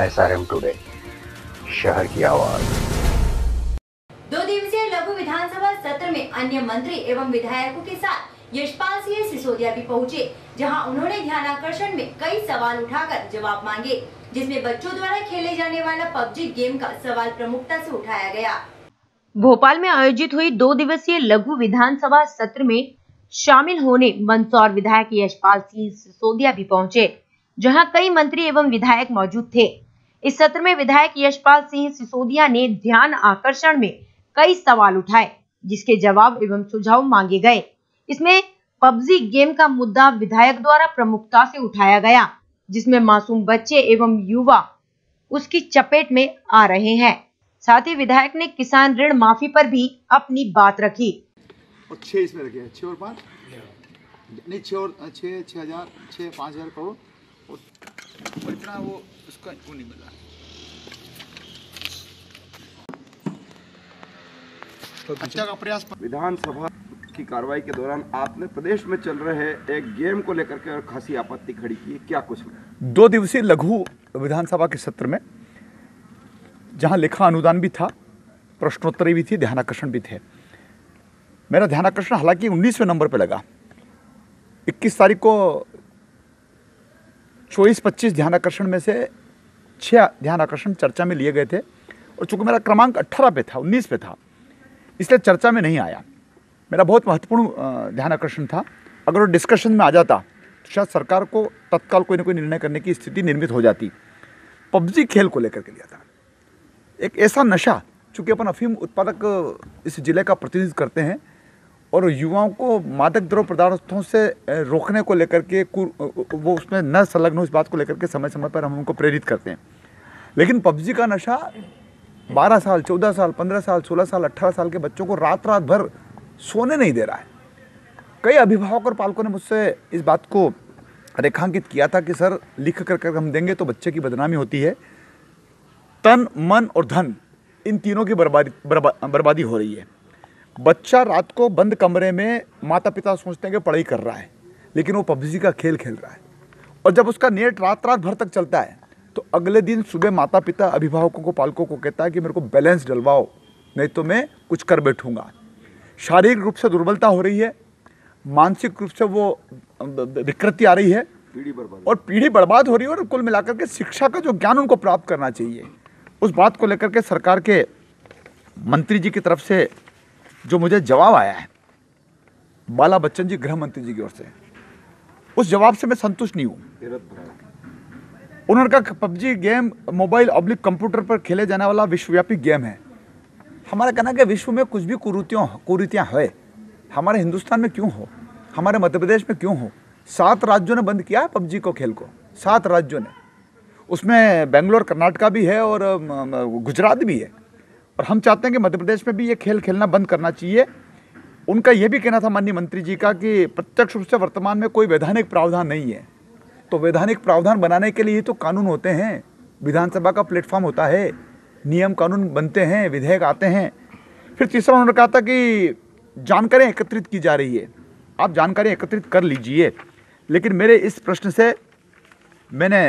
SRM today, शहर की आवाज। 2 दिवसीय लघु विधानसभा सत्र में अन्य मंत्री एवं विधायकों के साथ यशपाल सिंह सिसोदिया भी पहुंचे, जहां उन्होंने ध्यानाकर्षण में कई सवाल उठाकर जवाब मांगे, जिसमें बच्चों द्वारा खेले जाने वाला पबजी गेम का सवाल प्रमुखता से उठाया गया। भोपाल में आयोजित हुई 2 दिवसीय लघु विधानसभा सत्र में शामिल होने मंदसौर विधायक यशपाल सिंह सिसोदिया भी पहुंचे, जहां कई मंत्री एवं विधायक मौजूद थे। इस सत्र में विधायक यशपाल सिंह सिसोदिया ने ध्यान आकर्षण में कई सवाल उठाए, जिसके जवाब एवं सुझाव मांगे गए। इसमें पबजी गेम का मुद्दा विधायक द्वारा प्रमुखता से उठाया गया, जिसमें मासूम बच्चे एवं युवा उसकी चपेट में आ रहे हैं। साथ ही विधायक ने किसान ऋण माफी पर भी अपनी बात रखी। और 6 इसमें रखे हैं, 6 और 5 नहीं, 6 और 6,000 5,000 करोड़ और इतना वो उसका क्यों नहीं मिला। तो अच्छा का प्रयास। विधानसभा की कार्रवाई के दौरान आपने प्रदेश में चल रहे एक गेम को लेकर के खासी आपत्ति खड़ी की, क्या कुछ? 2 दिवसीय लघु विधानसभा के सत्र में जहां लिखा अनुदान भी था, प्रश्नोत्तरी भी थी, ध्यानाकर्षण भी थे। मेरा ध्यानाकर्षण हालांकि 19वें नंबर पे लगा। 21 तारीख को 24-25 ध्यानाकर्षण में से 6 ध्यानाकर्षण चर्चा में लिए गए थे, और चूंकि मेरा क्रमांक 18 पे था, 19 पे था, इसलिए चर्चा में नहीं आया। मेरा बहुत महत्वपूर्ण ध्यानाकर्षण था। अगर वो डिस्कशन में आ जाता तो शायद सरकार को तत्काल कोई ना कोई निर्णय करने की स्थिति निर्मित हो जाती। पबजी खेल को लेकर के लिया था। एक ऐसा नशा, चूंकि अपन अफीम उत्पादक इस जिले का प्रतिनिधित्व करते हैं और युवाओं को मादक द्रव्य पदार्थों से रोकने को लेकर के वो उसमें न संलग्न हो, इस बात को लेकर के समय समय पर हम उनको प्रेरित करते हैं। लेकिन पबजी का नशा 12 साल, 14 साल, 15 साल, 16 साल, 18 साल के बच्चों को रात रात भर सोने नहीं दे रहा है। कई अभिभावक और पालकों ने मुझसे इस बात को रेखांकित किया था कि सर, लिख कर हम देंगे तो बच्चे की बदनामी होती है, तन, मन और धन, इन तीनों की बर्बादी हो रही है। बच्चा रात को बंद कमरे में, माता पिता सोचते हैं कि पढ़ाई कर रहा है, लेकिन वो पबजी का खेल खेल रहा है। और जब उसका नेट रात रात भर तक चलता है तो अगले दिन सुबह माता पिता अभिभावकों को, पालकों को कहता है कि मेरे को बैलेंस डलवाओ, नहीं तो मैं कुछ कर बैठूंगा। शारीरिक रूप से दुर्बलता हो रही है, मानसिक रूप से वो विकृति आ रही है, और पीढ़ी बर्बाद हो रही है। और कुल मिलाकर के शिक्षा का जो ज्ञान उनको प्राप्त करना चाहिए, उस बात को लेकर के सरकार के मंत्री जी की तरफ से जो मुझे जवाब आया है, बाला बच्चन जी, गृह मंत्री जी की ओर से, उस जवाब से मैं संतुष्ट नहीं हूँ। उन्होंने कहा PUBG game mobile oblique computer पर खेले जाने वाला विश्वव्यापी गेम है। हमारा कहना है कि विश्व में कुछ भी कुरीतियाँ है, हमारे हिंदुस्तान में क्यों हो, हमारे मध्य प्रदेश में क्यों हो। 7 राज्यों ने बंद किया है पबजी को, खेल को, 7 राज्यों ने। उसमें बेंगलोर, कर्नाटका भी है और गुजरात भी है। और हम चाहते हैं कि मध्य प्रदेश में भी ये खेल खेलना बंद करना चाहिए। उनका ये भी कहना था माननीय मंत्री जी का कि प्रत्यक्ष रूप से वर्तमान में कोई वैधानिक प्रावधान नहीं है। तो वैधानिक प्रावधान बनाने के लिए ही तो कानून होते हैं, विधानसभा का प्लेटफॉर्म होता है, नियम कानून बनते हैं, विधेयक आते हैं। फिर तीसरा उन्होंने कहा था कि जानकारियाँ एकत्रित की जा रही है, आप जानकारी एकत्रित कर लीजिए। लेकिन मेरे इस प्रश्न से मैंने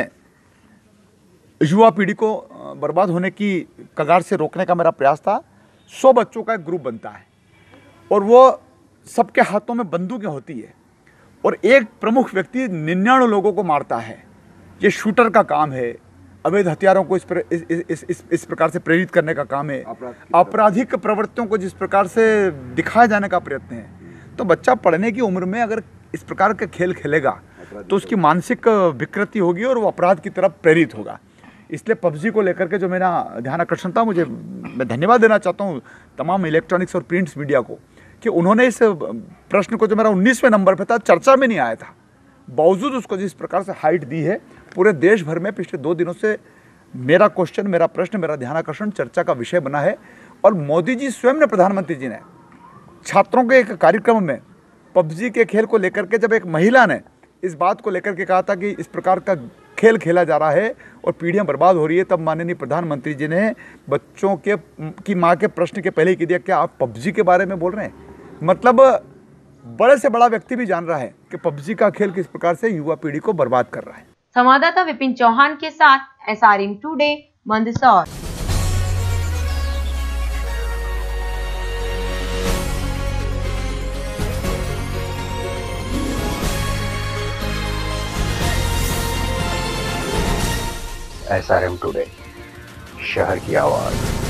युवा पीढ़ी को बर्बाद होने की कगार से रोकने का मेरा प्रयास था। 100 बच्चों का एक ग्रुप बनता है और वो सबके हाथों में बंदूकें होती है, और एक प्रमुख व्यक्ति 99 लोगों को मारता है। ये शूटर का काम है, अवैध हथियारों को इस प्रकार से प्रेरित करने का काम है, आपराधिक प्रवृत्तियों को जिस प्रकार से दिखाए जाने का प्रयत्न है। तो बच्चा पढ़ने की उम्र में अगर इस प्रकार के खेल खेलेगा तो उसकी मानसिक विकृति होगी और वो अपराध की तरफ प्रेरित होगा। इसलिए पबजी को लेकर के जो मेरा ध्यान आकर्षण था, मैं धन्यवाद देना चाहता हूँ तमाम इलेक्ट्रॉनिक्स और प्रिंट्स मीडिया को कि उन्होंने इस प्रश्न को, जो मेरा 19वें नंबर पे था, चर्चा में नहीं आया था, बावजूद उसको जिस प्रकार से हाइट दी है। पूरे देश भर में पिछले 2 दिनों से मेरा क्वेश्चन, मेरा प्रश्न, मेरा ध्यानाकर्षण चर्चा का विषय बना है। और मोदी जी स्वयं ने, प्रधानमंत्री जी ने छात्रों के एक कार्यक्रम में पबजी के खेल को लेकर के, जब एक महिला ने इस बात को लेकर के कहा था कि इस प्रकार का खेल खेला जा रहा है और पीढ़ियां बर्बाद हो रही है, तब माननीय प्रधानमंत्री जी ने बच्चों की मां के प्रश्न के पहले ही कह दिया, क्या आप पबजी के बारे में बोल रहे हैं? मतलब बड़े से बड़ा व्यक्ति भी जान रहा है कि पबजी का खेल किस प्रकार से युवा पीढ़ी को बर्बाद कर रहा है। संवाददाता विपिन चौहान के साथ SRM today, Mandsaur. SRM today, शहर की आवाज।